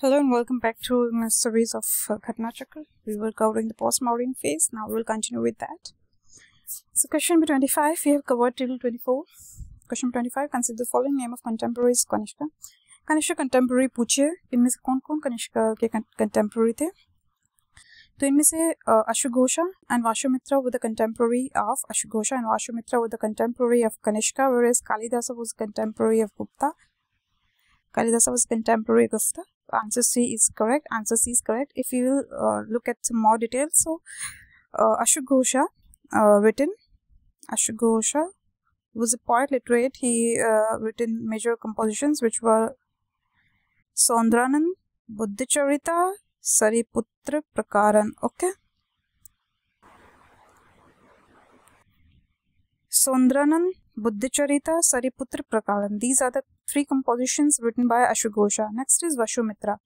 Hello and welcome back to my series of Ghatna Chakra. We were covering the post-Mauryan phase. Now we'll continue with that. So question number 25, we have covered till 24. Question number 25, consider the following name of contemporaries Kanishka. Kanishka contemporary पूछिए इनमें से कौन-कौन कनिष्का के contemporary थे. तो इनमें से Ashwagosha and Vashumitra were the contemporary of Ashwagosha and Vashumitra were the contemporary of Kanishka, whereas Kalidasa was contemporary of Gupta. Kalidasa was contemporary of Gupta. Answer C is correct. Answer C is correct. If you will look at some more details, so Ashwagosha Ashwagosha was a poet literate. He written major compositions which were Sondranan, Buddhacharita, Sariputra Prakaran. Okay. Sondranan, Buddhacharita, Sariputra Prakaran. These are the three compositions written by Ashwagosha. Next is Vashumitra.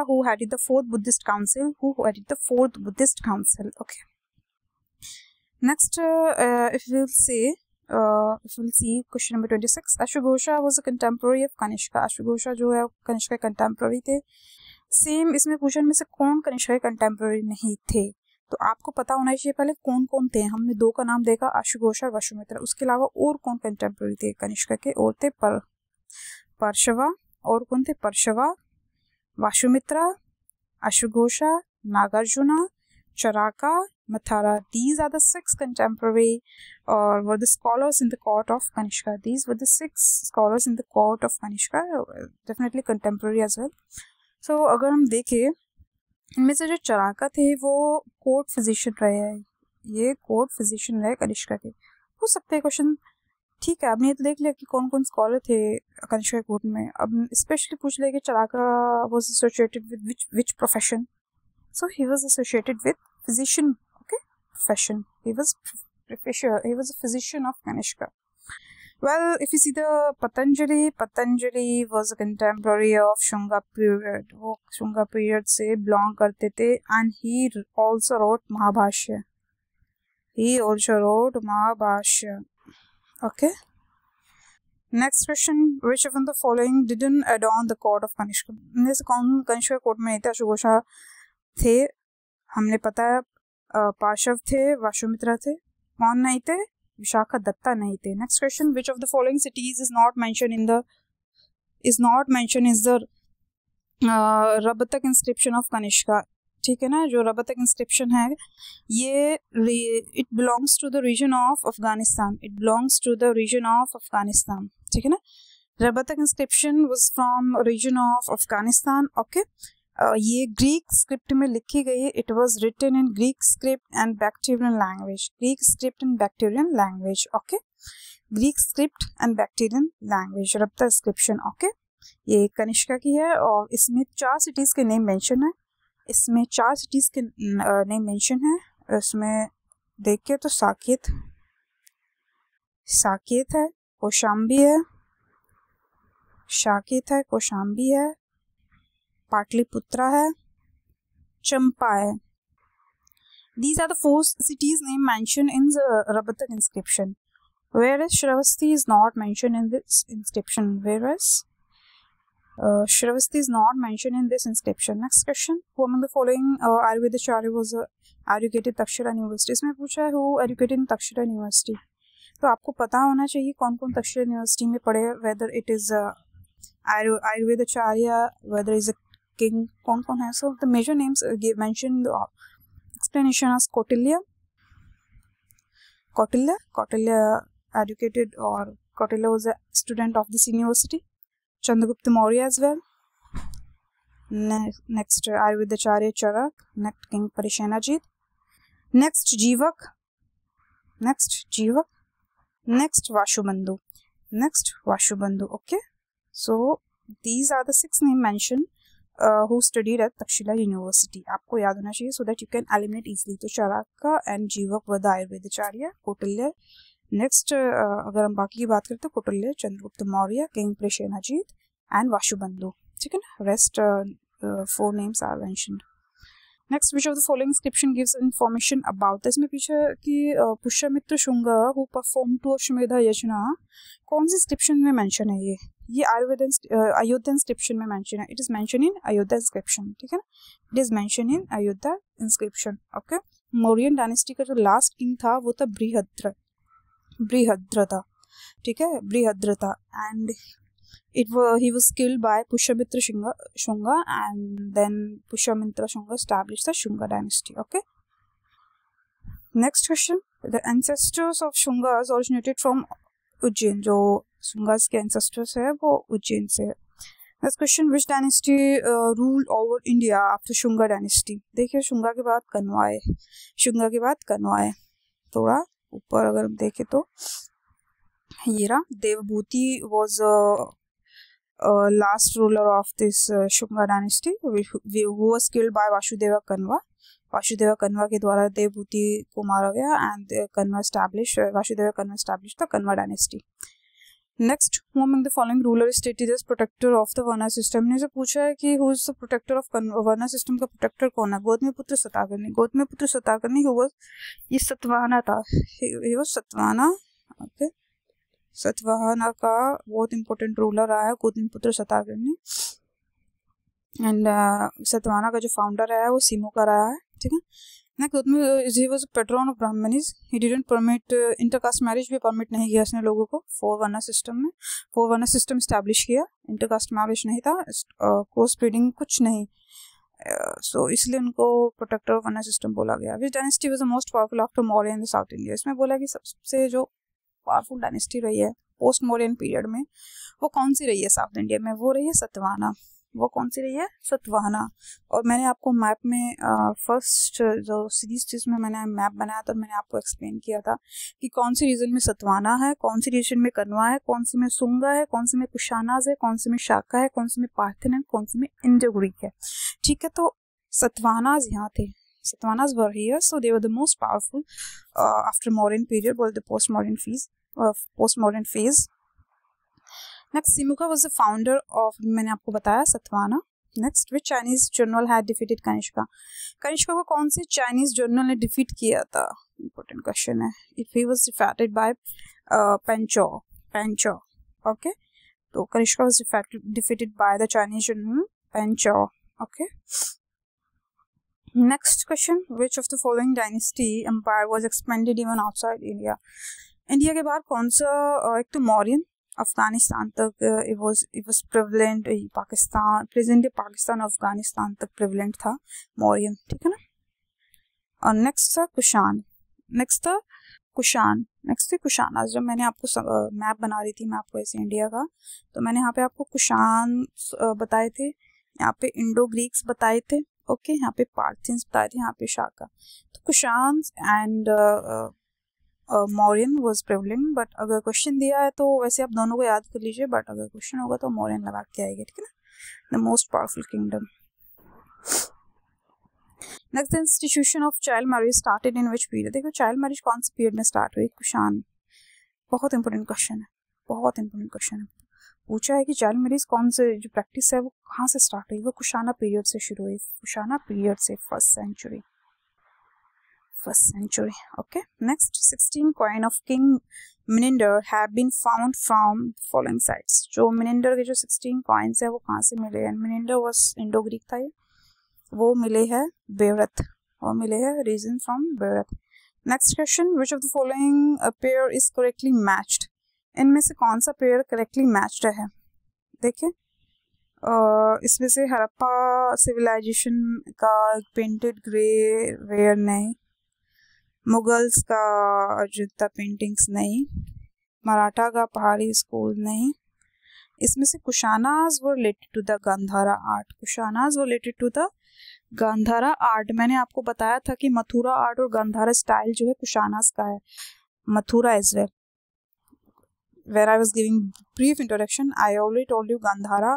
Who headed the fourth Buddhist council. Okay. Next, if we'll see question number 26. Ashwagosha was a contemporary of Kanishka. Ashwagosha जो है Kanishka contemporary थे. Same इसमें पूछा में से कौन Kanishka contemporary नहीं थे. तो आपको पता होना चाहिए पहले कौन कौन थे. हमने दो का नाम देखा, अश्वघोषा और वसुमित्रा. उसके अलावा और कौन कंटेम्पररी थे कनिष्का के? और थे परशवा. और कौन थे? परशवा, वसुमित्रा, अश्वघोषा, Nagarjuna, चराका, मथारा. These are the six contemporary or were the scholars in the court of Kanishka. These were the six scholars in the court of Kanishka, definitely contemporary as well. So अगर हम देखें इनमें से जो चराका थे वो कोर्ट फिजिशियन रहे हैं. ये कोर्ट फिजिशियन रहे कनिष्का के. हो सकता है क्वेश्चन, ठीक है आपने ये तो देख लिया कि कौन कौन स्कॉलर थे कनिष्का कोर्ट में. अब स्पेशली पूछ लिया कि Charaka was associated with which profession. So he was associated with physician. Okay, profession. He was a physician of Kanishka. Well, if you see the Patanjali was a contemporary of Shunga period. वो Shunga period से belong करते थे, and he also wrote Mahabhashya. Okay. Next question, which of the following didn't adorn the court of Kanishka? इनमें से कौन Kanishka court में नहीं थे? अश्वघोषा थे, हमने पता है. पार्श्व थे, वासुमित्रा थे. कौन नहीं थे? विशाखा दत्ता नहीं थे. Next question, which of the following cities is not mentioned in the Rabatak inscription of Kanishka. ठीक है ना, जो रबतक इंस्क्रिप्शन है ये it belongs to the region of Afghanistan. ठीक है ना. Rabatak inscription was from region of Afghanistan. Okay. ये ग्रीक स्क्रिप्ट में लिखी गई है. It was written in Greek script and Bactrian language. Okay, Greek script and Bactrian language, Rabatak inscription. Okay, ये कनिष्का की है और इसमें 4 सिटीज के नेम मेंशन है. इसमें देखिए तो साकेत है, कौशाम्बी है, पाटलिपुत्रा है, चंपा है. These are the 4 cities name mentioned in the Rabatak inscription, whereas Shravasti is not mentioned in this inscription. Next question, who among the following Ayurvedacharya was educated Takshila University? इसमें पूछा है who educated in Takshila University. तो आपको पता होना चाहिए कौन कौन तक्षशिला यूनिवर्सिटी में पढ़े, whether it is Ayurvedacharya, whether is a king, कौन कौन है. So the major names mentioned in the explanation as Kautilya educated, or Kautilya was a student of this university. Chandragupta Maurya as well. Next Ayurvedacharya Charak. Next King Parishenajit. Next Jivak. Next Vashubandhu. Okay, so these are the 6 names mentioned who studied at Takshila University. आपको याद होना चाहिए so that you can eliminate easily. तो Charaka and Jivak were the Ayurvedacharya. Kautilya. Next अगर हम बाकी की बात करें तो Kautilya, Chandragupta Maurya, King Parishenajit and Vashubandhu. ठीक है ना. Rest 4 names are mentioned. Next, which of the following inscription gives information about this? इसमें पीछे कि पुष्यमित्र शुंगा who performed 2 अश्वमेध यज्ञ, कौन सी inscription में mention है ये? ये अयोध्या इंस्क्रिप्शन में मेंशन है, it is mention in Ayodhya inscription, ठीक है ना, it is mention in Ayodhya inscription. Okay, Mauryan dynasty का जो लास्ट किंग था वो था बृहद्र था, ठीक है, बृहद्र था, and he was killed by Pushyamitra Shunga, and then Pushyamitra Shunga established the Shunga dynasty. Okay. Next question: the ancestors of Shungas originated from Ujjain. जो Shungas के ancestors है वो उज्जैन से है। Next question: which dynasty ruled over India after Shunga dynasty? देखिए शुंगा के बाद कन्वा है, शुंगा के बाद कन्वा है। थोड़ा ऊपर अगर हम देखें तो ये रहा, Devabhuti was last ruler of this Shunga dynasty, who was killed by Vasudeva Kanva. Vasudeva Kanva के द्वारा देवभूति को मारा गया, and Vasudeva Kanva established the Kanva dynasty. Next, who among the following ruler is stated as protector of the Varna system? ने से पूछा है कि who is the protector of Varna system का protector कौन है? गौतमीपुत्र सताकर्णी। गौतमीपुत्र सताकर्णी ये सतवाहना था, ये सतवाहना। ओके, सतवाहना का बहुत इंपॉर्टेंट रूलर रहा है गौतमीपुत्र सताकर्णी, एंड सतवाहना का जो फाउंडर है वो सीमो का रहा है, ठीक है। Next, he was a patron of Brahmanis. He didn't permit intercaste marriage भी परमिट नहीं किया इसने लोगों को। 4 वर्ना सिस्टम में 4 वर्ना सिस्टम स्टैब्लिश किया, इंटरकास्ट मैरिज नहीं था, क्रॉस ब्रीडिंग कुछ नहीं, सो इसलिए उनको प्रोटेक्टर ऑफ वर्ना सिस्टम बोला गया। विच dynasty was the most powerful after Maurya in the south India? इसमें बोला कि सबसे जो पावरफुल डायनेस्टी रही है पोस्ट मौर्यन पीरियड में वो कौन सी रही है साउथ इंडिया में? वो रही है सतवाहना। वो कौन सी रही है? सतवाहना। और मैंने आपको मैप में फर्स्ट जो सीरीज थी उसमें मैंने मैप बनाया था, मैंने आपको एक्सप्लेन किया था कि कौन सी रीजन में सतवाहना है, कौन सी रीजन में कन्वा है, कौन सी में सुंगा है, कौन सी में कुशानाज है, कौन सी में शाका है, कौन सी में पार्थियन है, कौन सी में इंडो ग्रीक है, ठीक है। तो सतवाहनाज यहाँ थे, Satavahanas were here, so they were the most powerful after Mauryan period, or the post-Mauryan phase. Next, Simuka was the founder of, मैंने आपको बताया, Satavahana. Next, which Chinese general had defeated Kanishka? Kanishka को कौन से Chinese general ने defeat किया था? Important question है। If he was defeated by Pancho, okay? तो Kanishka was defeated by the Chinese general Pancho, okay? Next question, which of the following dynasty empire was expanded even outside India? India के बाहर कौन सा? एक तो मौर्यन, अफगानिस्तान तक it was prevalent, Pakistan, present Pakistan Afghanistan तक prevalent था मौर्यन, ठीक है ना। और नेक्स्ट था कुशान, नेक्स्ट थी कुशानास। जब मैंने आपको मैप बना रही थी मैं आपको ऐसे इंडिया का, तो मैंने यहाँ पे आपको कुशान बताए थे, यहाँ पे इंडो ग्रीक्स बताए थे, ओके, यहाँ पे पार्थियंस बताए थे, यहाँ पे शाका। तो Kushan and Mauryan was prevalent, but अगर क्वेश्चन दिया है तो वैसे आप दोनों को याद कर लीजिए, बट अगर क्वेश्चन होगा तो मौर्यन लगा के आएगा, ठीक है ना। The most powerful kingdom. Next, the institution of child marriage started in which period? देखो चाइल्ड मैरिज कौन से पीरियड में स्टार्ट हुई? कुशान। बहुत इंपॉर्टेंट क्वेश्चन है, पूछा है कि चाइल्ड मैरिज कौन से जो प्रैक्टिस है वो कहाँ से स्टार्ट हुई? वो कुशाना पीरियड से शुरू हुई, कुशाना पीरियड से, first century, okay. Next, 16 coin of king Menander have been found from following sites. जो मिनिंडर के जो 16 कॉइन्स है वो कहाँ से मिले हैं? मिनिंडर वाज इंडो ग्रीक था, वो मिले हैं बेरथ, रीजन फ्रॉम बेरथ। Next question, which of the following pair is correctly matched? इनमें से कौन सा पेयर करेक्टली मैच्ड है? देखिए इसमें से हड़प्पा सिविलाइजेशन का पेंटेड ग्रे वेयर नहीं, मुगल्स का अजंता पेंटिंग्स नहीं, मराठा का पहाड़ी स्कूल नहीं, इसमें से Kushanas were related to the Gandhara art. मैंने आपको बताया था कि मथुरा आर्ट और गांधारा स्टाइल जो है कुशानाज का है, Mathura as well. Where I was giving brief introduction, I already told you Gandhara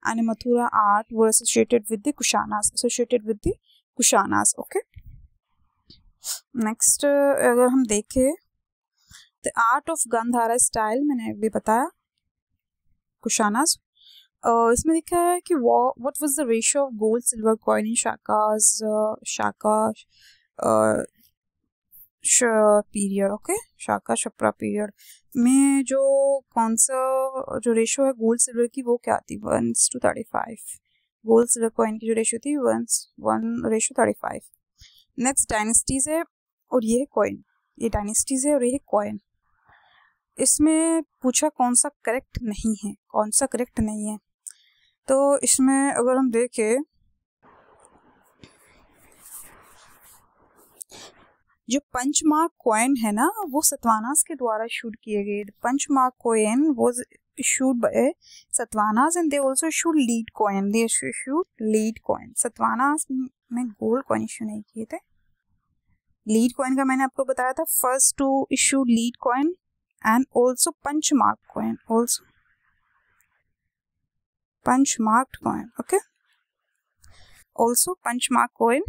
and Mathura art were associated with the Kushanas, okay. Next, अगर हम देखें the art of Gandhara style, मैंने भी बताया Kushanas। इसमें लिखा है कि what was the ratio of gold silver coin in Shaka period, okay, Shaka शपरा पीरियड में जो कौन सा जो रेशो है गोल्ड सिल्वर की वो क्या थी, 1:35। गोल्ड सिल्वर कॉइन की जो रेशो थी 1:35। नेक्स्ट डायनेस्टीज है और ये है कॉइन, ये डायनेस्टीज है और ये है कॉइन। इसमें पूछा कौन सा करेक्ट नहीं है, कौन सा करेक्ट नहीं है। तो इसमें अगर हम देखें जो पंचमार्क कॉइन है ना वो सतवानास के द्वारा इशूड किए गए। Punch mark coin was issued by Satvanas and they also issued lead coin. They issued lead coin. Satvanas में गोल्ड कॉइन इशू नहीं किए थे। लीड कॉइन का मैंने आपको बताया था, first to issue lead coin and also punchmark coin, also punchmarked coin, okay, also punchmark coin,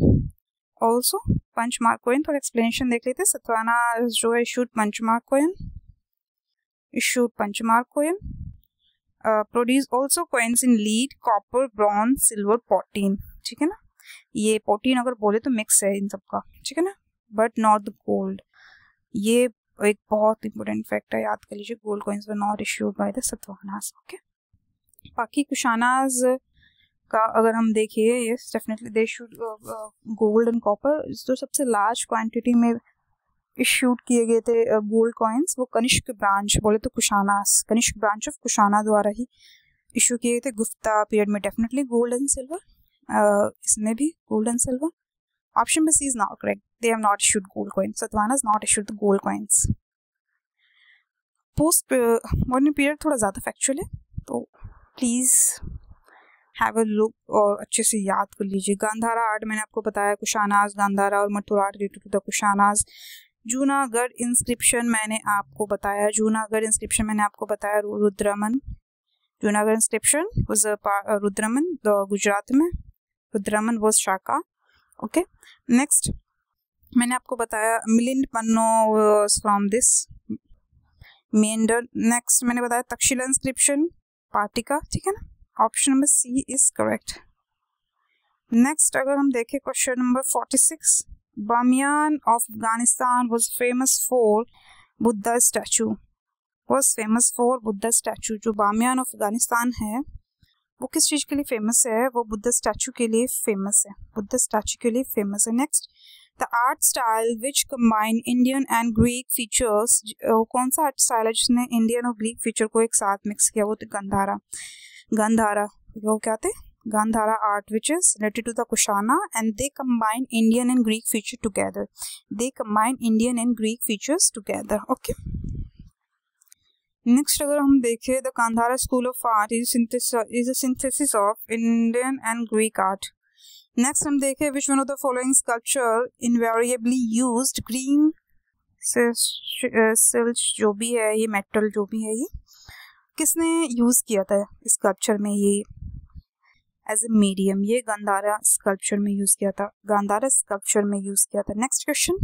also punchmark coin. थोड़ा एक्सप्लेनेशन देख लेते हैं। सतवाना जो है issued punchmark coin, issued punchmark coin, produce also coins in lead, copper, bronze, silver, platinum, ठीक है ना। ये प्रोटीन अगर बोले तो मिक्स है इन सबका, ठीक है ना, बट नॉट द गोल्ड। ये एक बहुत इंपॉर्टेंट फैक्ट है, याद कर लीजिए, gold coins were not issued by the Satavahanas, okay. बाकी कुशानास का अगर हम देखिए, yes definitely they issued gold and copper. जो सबसे लार्ज क्वांटिटी में इशूड किए गए थे गोल्ड कॉइन्स वो कनिष्क ब्रांच बोले तो कुशानास, कनिष्क ब्रांच ऑफ कुशाना द्वारा ही इशू किए गए थे। गुप्ता पीरियड में डेफिनेटली गोल्ड एंड सिल्वर, इसमें भी गोल्ड एंड सिल्वर। ऑप्शन में C is not correct, they have not issued gold coins, Satavahanas not issued the gold coins. Post modern period थोड़ा ज़्यादा फैक्चुअल है, तो प्लीज़ हैव अ लुक और अच्छे से याद कर लीजिए। गांधारा आर्ट मैंने आपको बताया, कुशानास, गांधारा और Mathura art related to the Kushanas. Junagadh inscription मैंने आपको बताया, जूनागढ़ इंस्क्रिप्शन मैंने आपको बताया रुद्रमन, जूनागढ़ इंस्क्रिप्शन वाज रुद्रमन गुजरात में, Rudraman was Shaka, okay. Next मैंने आपको बताया Milinda Panha from this Menander. Next मैंने बताया तक्षशिला इंस्क्रिप्शन पाटिका, ठीक है ना। Option number C is correct. Next अगर हम देखें question number 46, Bamiyan of Afghanistan was famous for Buddha statue, was famous for Buddha statue। जो बामियान ऑफ अफगानिस्तान है वो किस चीज़ के लिए फेमस है, वो बुद्ध स्टैचू के लिए फेमस है, बुद्ध स्टैचू के लिए फेमस है। Next the art style which combine Indian and Greek features, कौन सा आर्ट स्टाइल है जिसने इंडियन और ग्रीक फीचर को एक साथ मिक्स किया, वो तो गंधारा, गंधारा वो क्या थे, Gandhara art which is related to the Kushana and they combine Indian and Greek feature together. They combine Indian and Greek features together. Okay. Next अगर हम देखें the Gandhara school of art is a synthesis of Indian and Greek art. Next हम देखें which one of the following sculpture invariably used green silk जो भी है ये metal जो भी है ये किसने यूज किया था स्कल्पचर में, ये एज ए मीडियम, ये गांधारा स्कल्पचर में यूज किया था, गांधारा स्कल्पचर में यूज किया था। Next question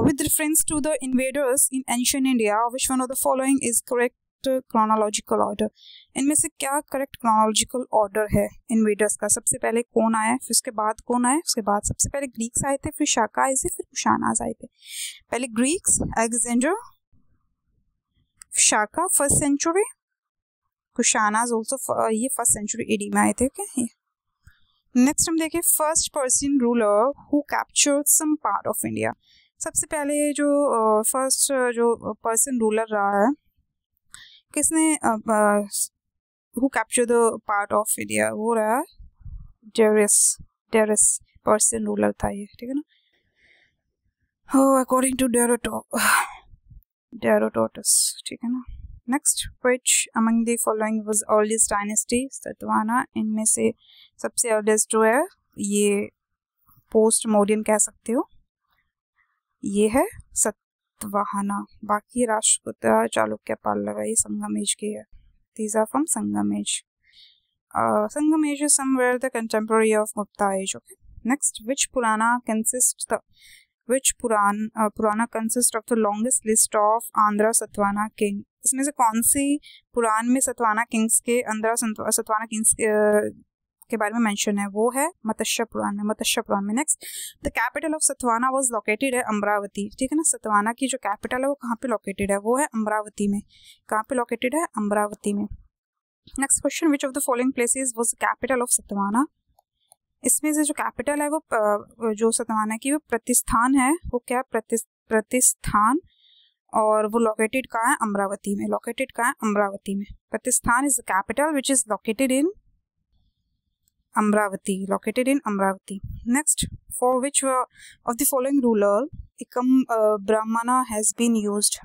with reference to the invaders in ancient India which one of the following is correct chronological order. इनमें से क्या करेक्ट क्रोनोलॉजिकल ऑर्डर है इन्वेडर्स का, सबसे पहले कौन आया, फिर उसके बाद कौन आया, उसके बाद सबसे पहले ग्रीक्स आए थे, फिर शाका आए थे, फिर कुशानास आए थे। पहले Greeks, Alexander, Shaka first century, Kushanas also ये फर्स्ट सेंचुरी एडी में आए थे, ओके। नेक्स्ट हम देखें first Persian ruler who captured some part of India. सबसे पहले जो फर्स्ट जो पर्सियन रूलर रहा है किसने who capture the part of India, वो रहा डेरिस, डेरिस पर्सियन रूलर था ये, ठीक है ना। अकॉर्डिंग टू डेरोटोटस, ठीक है ना। Next which among the following was earliest dynasty, Satavahana. इनमें से सबसे अर्लीस्ट जो है ये पोस्ट मौर्यन कह सकते हो, ये है सतवाहना। बाकी राष्ट्रकूट, चालुक्य, पल्लव ये संगम एज के है, these are from Sangam age. Sangam age is somewhere the contemporary of Gupta age, okay. Next which Purana consists the Purana consists of the longest list of Andhra Satavahana king। इसमें से कौन सी पुराण में सतवाना किंग्स के, आंध्रा सतवाना किंग्स के बारे में मेंशन है, वो है मत्स्य पुराण में। मत्स्य पुराण में next, the capital of Satavahana was located है अमरावती, ठीक है ना। सतवाना की जो कैपिटल है वो कहाँ पे लोकेटेड है, वो है अमरावती में। कहाँ पे लोकेटेड है, अमरावती में। Next question, which of the following places was the capital of Satavahana. इसमें से जो कैपिटल है वो जो सतवाना की वो प्रतिस्थान है, वो क्या प्रतिस्थान, और वो लोकेटेड कहाँ है, अमरावती में। लोकेटेड कहाँ है, अमरावती में। Pratishthan is the capital which is located in Amaravati, located in Amaravati. Next, for which of the following ruler Eka Brahmana has been used.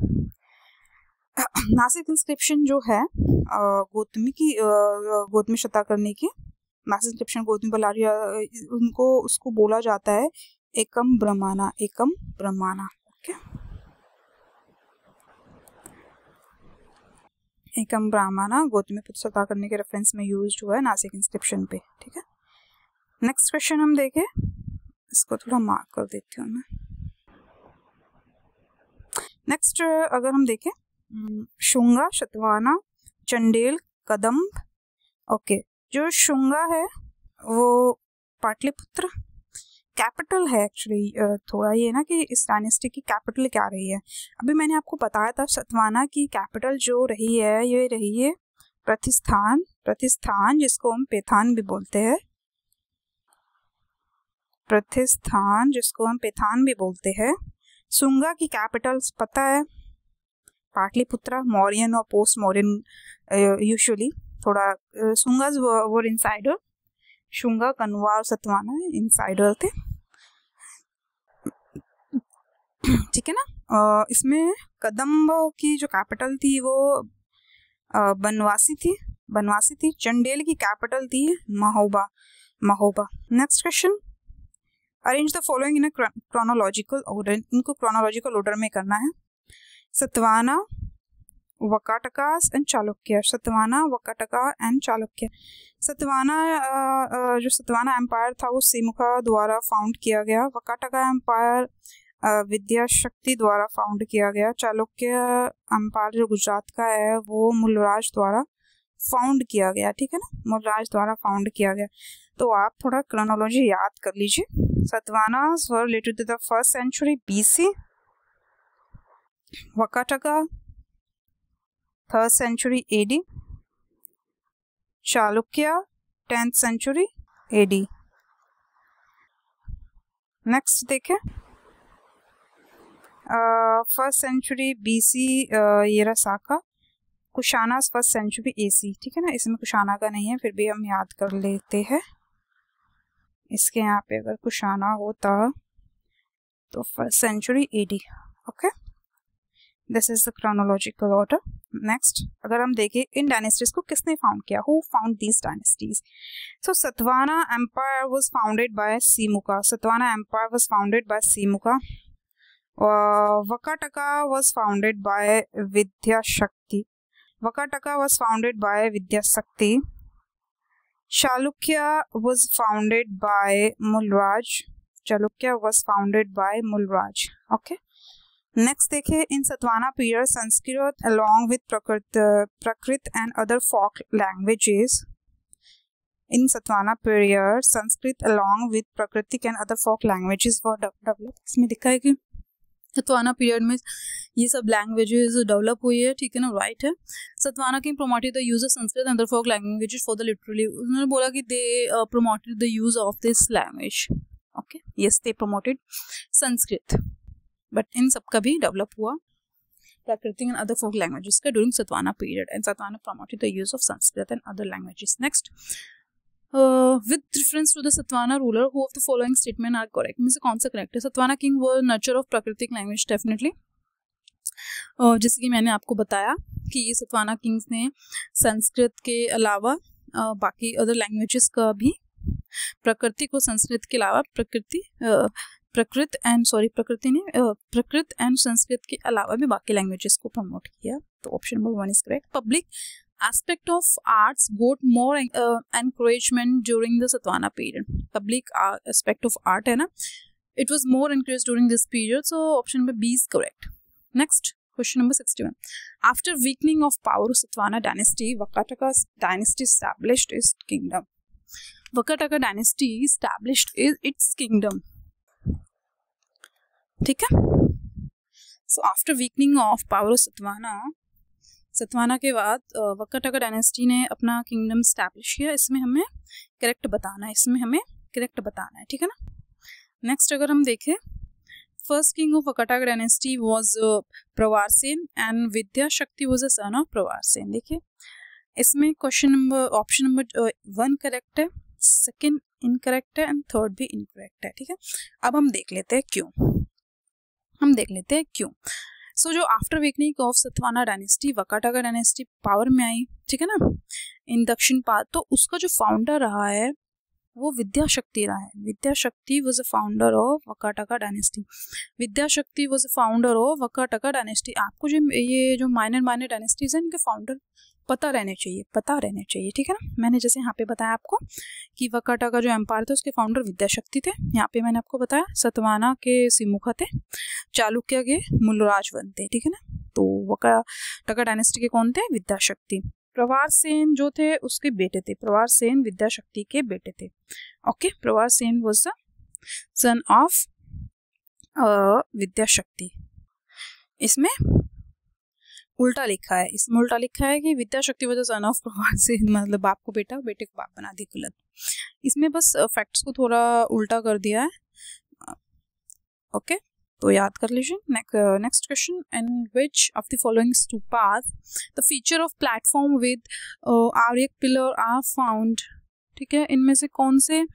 Nashik inscription जो है गौतमी शता करने की, नासिक इंस्क्रिप्शन गौतमी बलारिया, उनको उसको बोला जाता है एकम ब्राह्मणा, एकम ब्राह्मणा। ओके, एकम ब्राह्मणा गौतमी पुत्र शता करने के रेफरेंस में यूज हुआ है नासिक इंस्क्रिप्शन पे, ठीक है। नेक्स्ट क्वेश्चन हम देखें, इसको थोड़ा मार्क कर देती हूँ मैं। नेक्स्ट अगर हम देखें, शुंगा, शतवाना, चंडेल, कदम्ब। ओके, जो शुंगा है वो पाटलिपुत्र कैपिटल है एक्चुअली। थोड़ा ये ना कि इस डायनेस्टी की कैपिटल क्या रही है। अभी मैंने आपको बताया था सतवाना की कैपिटल जो रही है ये रही है प्रतिस्थान, प्रतिस्थान जिसको हम पैथान भी बोलते हैं, प्रतिस्थान जिसको हम पैथान भी बोलते हैं। शुंगा की कैपिटल पता है पाटलिपुत्रा, मौर्यन और पोस्ट मौर्यन यूजुअली थोड़ा शुंगास वर इनसाइडर, शुंगा, कन्वा और सतवाना इनसाइडर थे, ठीक है ना। इसमें कदम्ब की जो कैपिटल थी वो बनवासी थी, बनवासी थी। चंडेल की कैपिटल थी Mahoba, Mahoba. Next question, arrange the following in a chronological order. इनको क्रोनोलॉजिकल ऑर्डर में करना है। Satavahana, Vakatakas and Chalukya, Satavahana, Vakataka and Chalukya. सतवाना जो सतवाना एम्पायर था वो सिमुका द्वारा फाउंड किया गया। वकाटका एम्पायर विद्या शक्ति द्वारा फाउंड किया गया। चालुक्य एम्पायर जो गुजरात का है वो मूलराज द्वारा फाउंड किया गया, ठीक है ना, मूलराज द्वारा फाउंड किया गया। तो आप थोड़ा क्रोनोलॉजी याद कर लीजिए। Satavahanas were related to the 1st century BC, Vakataka 3rd century AD, Chalukya 10th century AD। Next देखें, 1st century BC ये रहा साका, कुशाना 1st century AC, ठीक है ना। इसमें कुशाना का नहीं है, फिर भी हम याद कर लेते हैं। इसके यहाँ पे अगर कुशाना होता तो 1st century AD। Okay, this is the chronological order. Next अगर हम देखें इन डायनेस्टीज को किसने फाउंड किया, who found these dynasties. So Satavahana empire was founded by Simuka, Satavahana empire was founded by Simuka. Vakataka was founded by Vidyashakti, Vakataka was founded by Vidyashakti. Chalukya was founded by Mulraj, Chalukya was founded by Mulraj. Okay, next देखें, इन Satavahana period Sanskrit along with Prakrit and other folk languages, in Satavahana period Sanskrit along with प्राकृतिक and other folk languages were developed। इसमें दिखा है कि Satavahana period में ये सब लैंग्वेजेस डेवलप हुई है, ठीक है ना, राइट है। Satavahana king promoted the use of Sanskrit and other folk languages for the literally, उन्होंने बोला कि they promoted the use of this language. Okay, yes, they promoted Sanskrit, but इन सब का भी डेवलप हुआ प्राकृतिक एंड अदर फोक लैंग्वेजेस का during Satavahana period, and Satavahana promoted the use of Sanskrit and other languages. Next, with reference to the Satavahana ruler, who of the following statement are correct? Means कौन सा correct है? Satavahana king were nurture of प्राकृतिक language, definitely. जैसे कि मैंने आपको बताया कि ये सतवाना किंग्स ने संस्कृत के अलावा बाकी अदर लैंग्वेजेस का भी, प्रकृति को संस्कृत के अलावा प्राकृत एंड संस्कृत के अलावा भी बाकी लैंग्वेजेस को प्रमोट किया। तो option number 1 is correct. Public aspect of arts got more encouragement during the Satavahana period. Public aspect of art है ना, it was more encouraged during this period, so option number B is correct. Next, question number 61. After weakening of power of Satavahana dynasty, Vakataka dynasty established its kingdom. Vakataka dynasty established its kingdom. ठीक है. So after weakening of power of Satavahana के बाद Vakataka dynasty ने अपना kingdom establish किया. इसमें हमें correct बताना है, ठीक है ना. नेक्स्ट अगर हम देखें, first king of Vakataka dynasty was Pravarasena and Vidyashakti was a son of Pravarasena. देखिए इसमें ऑप्शन नंबर 1 करेक्ट है, सेकंड इनकरेक्ट है एंड थर्ड भी इनकरेक्ट है. ठीक है. अब हम देख लेते हैं क्यों. सो जो after weakening of Satavahana dynasty Vakataka dynasty power में आई, ठीक है ना, इन दक्षिण पाद, तो उसका जो फाउंडर रहा है वो विद्याशक्ति रहा है. Vidyashakti was a founder of Vakataka dynasty. आपको जो ये जो माइनर डायनेस्टीज हैं इनके फाउंडर पता रहने चाहिए, ठीक है ना. मैंने जैसे यहाँ पे बताया आपको कि वकाटका जो एम्पायर थे उसके फाउंडर विद्याशक्ति थे. यहाँ पे मैंने आपको बताया सतवाना के सिमुखा थे, चालुक्य के मूलराजवन थे, ठीक है ना. तो वकाटका डायनेस्टी के कौन थे? विद्याशक्ति. प्रवारसेन जो थे उसके बेटे थे, प्रवारसेन विद्याशक्ति के बेटे थे. Okay, Pravarasena was the son of Vidyashakti. इसमें उल्टा लिखा है कि Vidyashakti was the son of Pravarasena, मतलब बाप को बेटा, बेटे को बाप बना दी गलत. इसमें बस फैक्ट्स को थोड़ा उल्टा कर दिया है. ओके, तो याद कर लीजिए. Next question, in which of the following stupas the feature of platform with ayaka pillar are found. ठीक है, इनमें से कौन से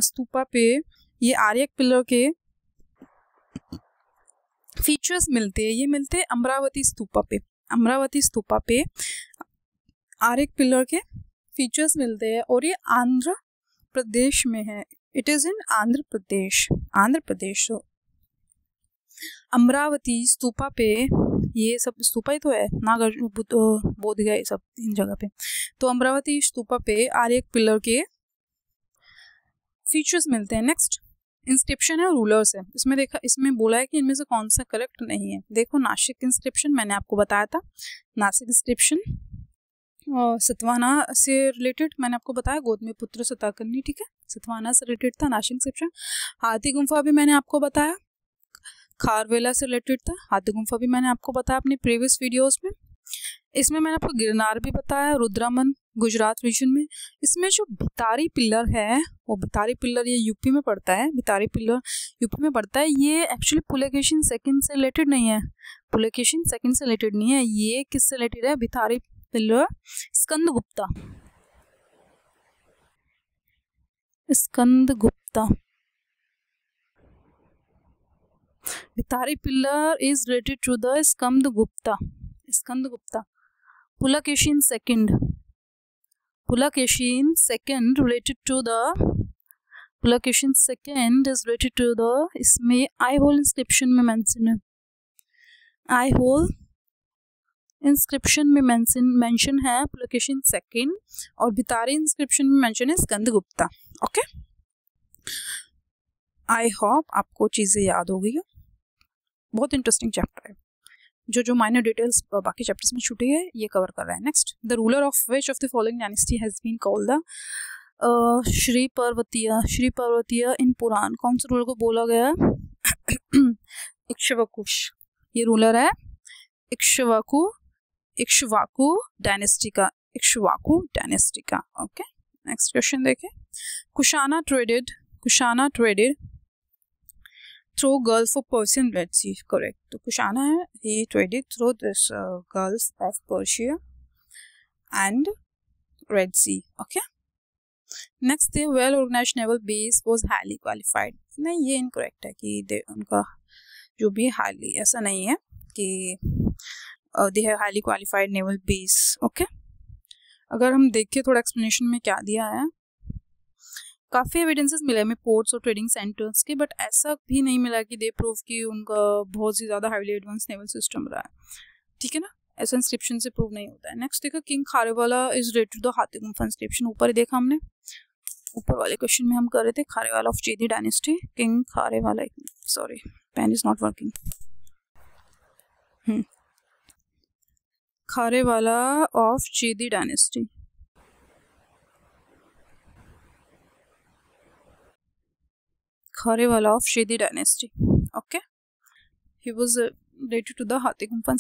स्तूपा पे ये आर्यक पिलर के फीचर्स मिलते हैं? ये मिलते हैं अमरावती स्तूपा पे आर्यक पिलर के फीचर्स मिलते हैं, और ये आंध्र प्रदेश में है. It is in Andhra Pradesh. Amravati stupa पे, ये सब स्तूपा ही तो है, नागार्जुन बोध गया, ये सब इन जगह पे. तो अमरावती स्तूपा पे आर्यक पिलर के फीचर्स मिलते हैं. नेक्स्ट इंस्क्रिप्शन है, रूलर्स है. इसमें बोला है कि इनमें से कौन सा करेक्ट नहीं है. देखो नासिक इंस्क्रिप्शन मैंने आपको बताया था, नासिक इंस्क्रिप्शन सतवाना से रिलेटेड मैंने आपको बताया, गौतमीपुत्र सताकर्णी, ठीक है, सतवाना से रिलेटेड था. नासिक इंस्क्रिप्शन, हाथी गुम्फा भी मैंने आपको बताया, खारवेला से रिलेटेड था. हाथी गुम्फा भी मैंने आपको बताया अपने प्रीवियस वीडियोस में. इसमें मैंने आपको गिरनार भी बताया, रुद्रामन गुजरात रीजन में. इसमें जो भितारी पिलर है, वो भितारी पिलर ये यूपी में पड़ता है. ये एक्चुअली पुलकेशिन सेकंड से रिलेटेड नहीं है. ये किससे रिलेटेड है? Bhitari pillar Skandagupta. Bhitari pillar is related to the Skandagupta. Pulakeshin second related to the Pulakeshin second is related to the, इसमें आई होल इंस्क्रिप्शन में मेंशन है पुलकेशिन सेकंड, और भितारी इंस्क्रिप्शन में मेंशन है स्कंदगुप्ता. ओके, आई होप आपको चीजें याद हो गई हो. बहुत इंटरेस्टिंग चैप्टर है. जो माइनर डिटेल्स बाकी चैप्टर्स में छूटी है ये कवर कर रहा है. Next, the ruler of which of the following dynasty has been called the Shri Parvatiya in पुराण. कौन से रूलर को बोला गया? इक्ष्वाकु. ये रूलर है इक्ष्वाकु डायनेस्टी का. ओके, नेक्स्ट क्वेश्चन देखें. Kushana traded through Gulf of Persia and Red Sea. Correct. तो कुशाना है, he traded through this Gulf of Persia and Red Sea. Okay. Next, the well-organized naval base was highly qualified. नहीं, ये incorrect है कि उनका जो भी highly, ऐसा नहीं है कि they have highly qualified naval base. Okay. अगर हम देखें थोड़ा explanation में क्या दिया है, काफ़ी एविडेंसेस मिले हमें पोर्ट्स और ट्रेडिंग सेंटर्स के, बट ऐसा भी नहीं मिला कि दे प्रूव कि उनका बहुत ही ज़्यादा हाईली एडवांस नेवल सिस्टम रहा है. ठीक है ना, ऐसा इंस्क्रिप्शन से प्रूव नहीं होता है. नेक्स्ट देखो, king Kharavela is related to the Hathi Gumpha inscription. ऊपर ही देखा हमने, ऊपर वाले क्वेश्चन में हम कर रहे थे Kharavela of Chedi dynasty. King Kharavela, sorry pen is not working. Kharavela of Chedi dynasty. Kharevala of Chedi dynasty. Okay, he was related to the Hathi Gumpha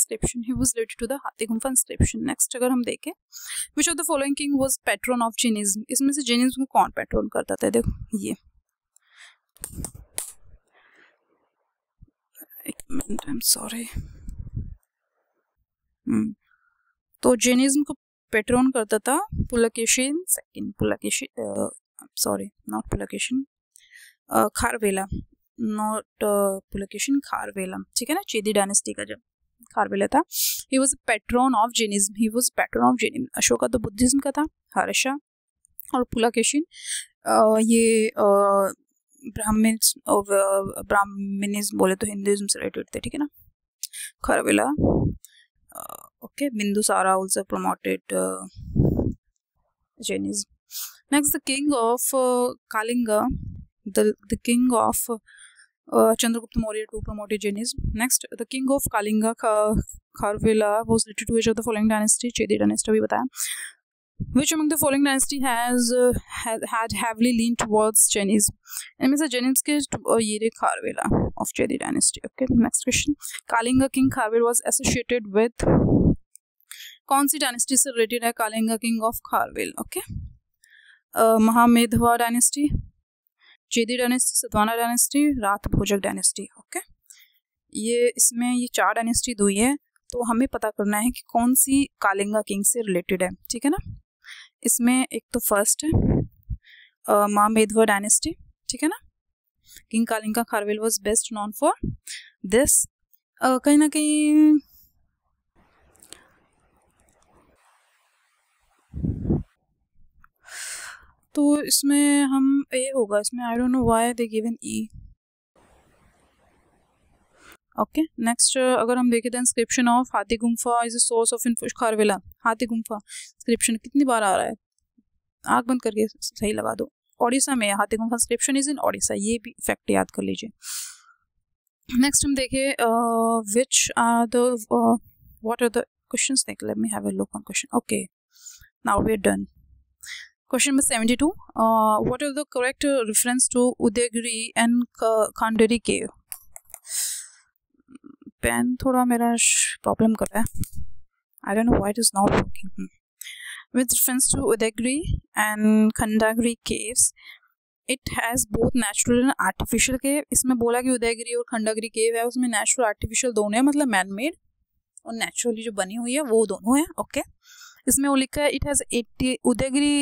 inscription. Next अगर हम देखें, which of the following king was patron of Jainism? इसमें से Jainism को कौन pattern करता था? देखो ये, एक मिनट, I'm sorry. तो Jainism को पैट्रन करता था Pulakeshin II. Kharavela, not Pulakeshin, Kharavela, ठीक है ना, चेदी डायनेस्टी का जब खारवेला था. He was pattern of Jainism. Ashoka तो बुद्धिज्म का था, हर्षा और पुलकेशिन ये ब्राह्मणिज्म बोले तो हिंदुइज्म से रिलेटेड थे, ठीक है ना. Kharavela, okay. Bindusara also promoted Jainism. Next, the king of Kalinga, the king of Chandragupta Maurya too promoted Jainism. Next, the king of Kalinga, Kharvela, was related to which of the following dynasty? Chedi dynasty अभी बताया. Which among the following dynasty had heavily leaned towards Jainism? इनमें से Jainism के ये Kharvela of Chedi dynasty. Okay, next question. Kalinga king Kharvela was associated with कौन सी dynasty से related है? Kalinga king of Kharavela. Okay, Mahameghavahana dynasty, Chedi dynasty, Satavahana dynasty, Rathabhojaka dynasty. Okay, ये इसमें ये 4 डायनेस्टी हुई है, तो हमें पता करना है कि कौन सी कालिंगा किंग से रिलेटेड है, ठीक है ना. इसमें एक तो फर्स्ट है महामेधवा डायनेस्टी, ठीक है ना. King Kalinga Kharavela was best known for this. कहीं ना कहीं तो इसमें हम ए होगा, इसमें I don't know why they given E. Okay, next अगर हम देखें, the inscription of Hathi Gumpha is a source of info. Kharavela, Hathi Gumpha inscription कितनी बार आ रहा है? आँख बंद करके सही लगा दो. ओडिशा में Hathi Gumpha inscription is in Odisha, ये भी फैक्ट याद कर लीजिए. नेक्स्ट हम देखें, which are the what are the questions. देख, let me have a look on question. Okay, now we are done. Question number 72. What is the correct reference to Udayagiri and Khandari cave? Pen थोड़ा मेरा problem कर रहा है. I don't know why it is not working. With reference to Udayagiri and Khandagiri caves, it has both natural and artificial cave. इसमें बोला कि उदयगिरी और खंडागिरी केव है, उसमें नेचुरल आर्टिफिशियल दोनों है, मतलब मैन मेड और नेचुरली जो बनी हुई है वो दोनों है. ओके, इसमें वो लिखा है इट हैज 80, उदयगिरी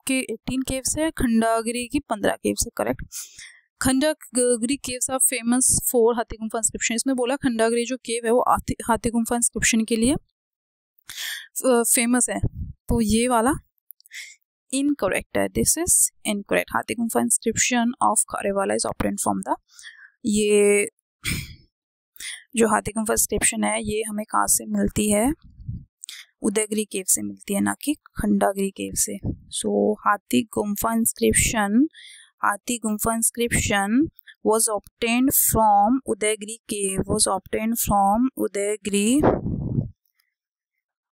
के 18 केव्स है, खंडागिरी की 15 केव्स है. Correct. Khandagiri caves are famous for Hathi Gumpha inscription. इसमें बोला खंडागिरी जो केव है वो हाथी गुम्फा इंस्क्रिप्शन के लिए फेमस है, तो ये वाला इनकरेक्ट है. This is incorrect. Hathi Gumpha inscription of Kharavela is obtained from the, ये जो हाथी गुम्फा इंस्क्रिप्शन है ये हमें कहाँ से मिलती है? उदयगिरी केव से मिलती है, ना कि खंडागिरी केव से. So Hathi Gumpha inscription was obtained from Udayagiri cave,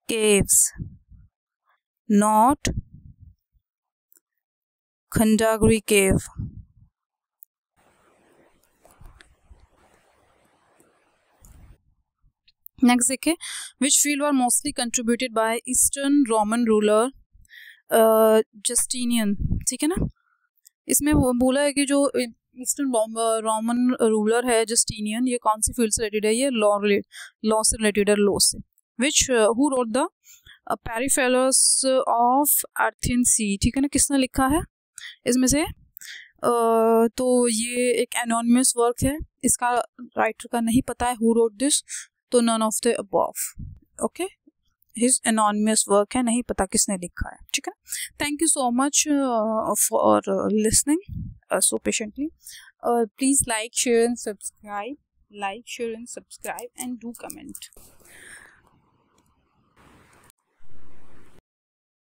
caves, not Khandagiri cave. Next देखिए, which field were mostly contributed by eastern Roman ruler Justinian. ठीक है ना, इसमें बोला है कि जो ईस्टर्न रोमन रूलर है जस्टिनियन, ये कौन सी फील्ड से रिलेटेड है? ये लॉ से रिलेटेड है, लॉ से. Which who wrote the peripherals of Erythraean sea. ठीक है ना, किसने लिखा है इसमें से? तो ये एक एनोनिमस वर्क है, इसका राइटर का नहीं पता है हु रोट दिस, तो none of the above. Okay, his anonymous work है, नहीं पता किसने लिखा है. ठीक है, thank you so much for listening so patiently. Please like, share and subscribe, and do comment.